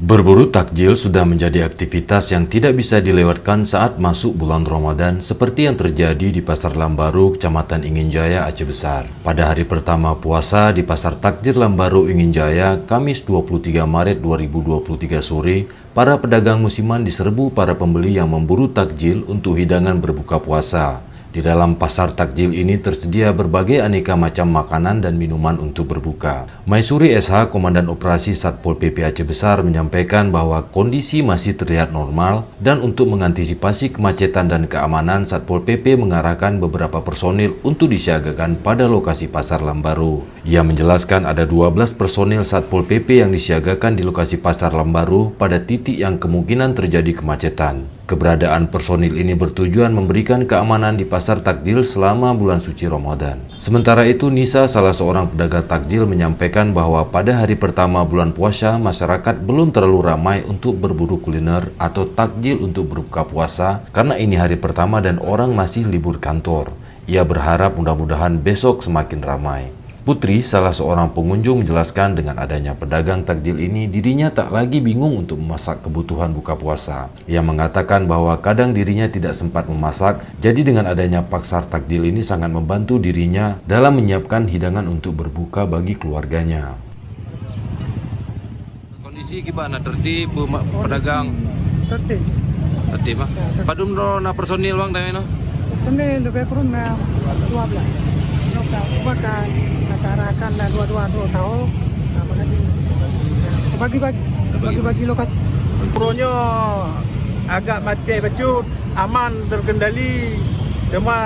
Berburu takjil sudah menjadi aktivitas yang tidak bisa dilewatkan saat masuk bulan Ramadan seperti yang terjadi di Pasar Lambaru, Kecamatan Inginjaya, Aceh Besar. Pada hari pertama puasa di Pasar Takjil Lambaru, Inginjaya, Kamis 23 Maret 2023 sore, para pedagang musiman diserbu para pembeli yang memburu takjil untuk hidangan berbuka puasa. Di dalam pasar takjil ini tersedia berbagai aneka macam makanan dan minuman untuk berbuka. Maisuri SH, Komandan Operasi Satpol PP Aceh Besar, menyampaikan bahwa kondisi masih terlihat normal dan untuk mengantisipasi kemacetan dan keamanan, Satpol PP mengarahkan beberapa personil untuk disiagakan pada lokasi Pasar Lambaru. Ia menjelaskan ada 12 personil Satpol PP yang disiagakan di lokasi Pasar Lambaru pada titik yang kemungkinan terjadi kemacetan. Keberadaan personil ini bertujuan memberikan keamanan di pasar takjil selama bulan suci Ramadan. Sementara itu, Nisa, salah seorang pedagang takjil, menyampaikan bahwa pada hari pertama bulan puasa, masyarakat belum terlalu ramai untuk berburu kuliner atau takjil untuk berbuka puasa karena ini hari pertama dan orang masih libur kantor. Ia berharap mudah-mudahan besok semakin ramai. Putri, salah seorang pengunjung, menjelaskan dengan adanya pedagang takjil ini, dirinya tak lagi bingung untuk memasak kebutuhan buka puasa. Ia mengatakan bahwa kadang dirinya tidak sempat memasak, jadi dengan adanya pasar takjil ini sangat membantu dirinya dalam menyiapkan hidangan untuk berbuka bagi keluarganya. Kondisi gimana? Tertib pedagang? Tertib. Tertib mah. Padum na personil bang tanya no? Personil lebih kurang 12. Bahkan masyarakat dua tahun bagi lokasi. Puronya agak mati bacut, aman, terkendali. Cuma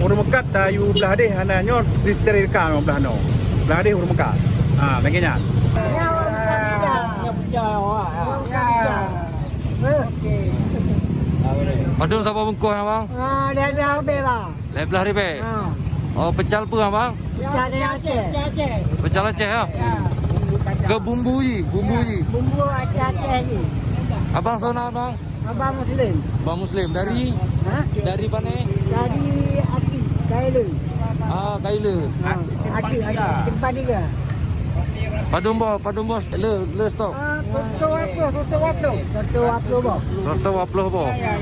urut mekat tayu belah deh, anaknya disterilkan belah no. Belah deh urut mekat. Baginya. Padum siapa bungkus bang? Dia habis lah. Lebelah ribe. Oh, pecal pun bang? Aceh. Pecal Aceh ya? Ke bumbu ji? Bumbu Aceh ni. Abang sana bang? Abang Muslim. Bang Muslim dari? Dari mana? Dari Aki, Kaila. Kaila. Aki, tempat dia. Padum bos. Le stop. Soto apa? Serta waploh bos. Ya.